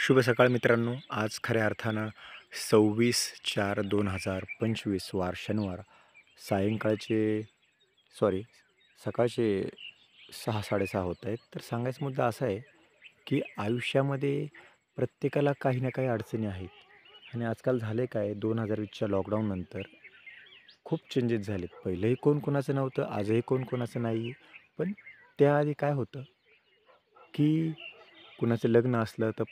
शुभ सकाळ मित्रांनो. आज खऱ्या अर्थानं 26/4/2025 वार शनिवार सायंकाळचे सॉरी सकाळचे 6:30 होत आहेत. तर सांगायचा मुद्दा असा आहे, की आयुष्यामध्ये प्रत्येकाला काही ना काही अडचणी आहेत. आणि आजकाल झाले काय 2020च्या लॉकडाऊननंतर खूप चेंजेस झालेत. पहिलेही कोण कोणाचं नव्हतं, आजही कोण कोणाचं नाही. पण त्याआधी काय होतं, की कुणाचं लग्न असलं तर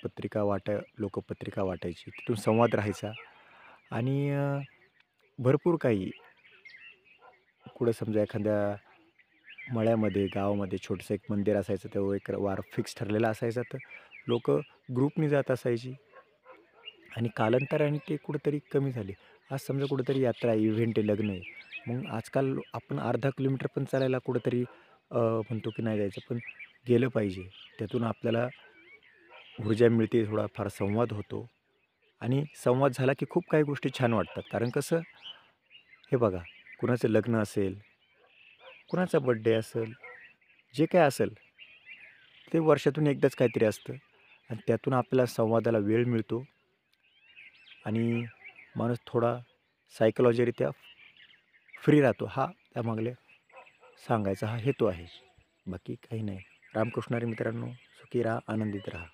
लोकं पत्रिका वाटायची. तिथून संवाद राहायचा आणि भरपूर काही कुठं समजा एखाद्या मळ्यामध्ये, गावामध्ये छोटंसं एक मंदिर असायचं. तो एक वार फिक्स ठरलेला असायचा. तर लोकं ग्रुपनी जात असायची आणि कालांतराने ते कुठेतरी कमी झाले. आज समजा कुठेतरी यात्रा आहे, इव्हेंट आहे, लग्न आहे. मग आजकाल आपण अर्धा किलोमीटर पण चालायला कुठेतरी म्हणतो की नाही जायचं, पण गेलं पाहिजे. त्यातून आपल्याला ऊर्जा मिळते, थोडाफार संवाद होतो आणि संवाद झाला की खूप काही गोष्टी छान वाटतात. कारण कसं, हे बघा, कुणाचं लग्न असेल, कुणाचा बर्थडे असेल, जे काही असेल, ते वर्षातून एकदाच काहीतरी असतं आणि त्यातून आपल्याला संवादाला वेळ मिळतो आणि माणूस थोडा सायकॉलॉजिरित्या फ्री राहतो. हा त्यामागले सांगायचा हा हेतू आहे. बाकी काही नाही. रामकृष्ण हरी मित्रांनो. सुखी राहा, आनंदित राहा.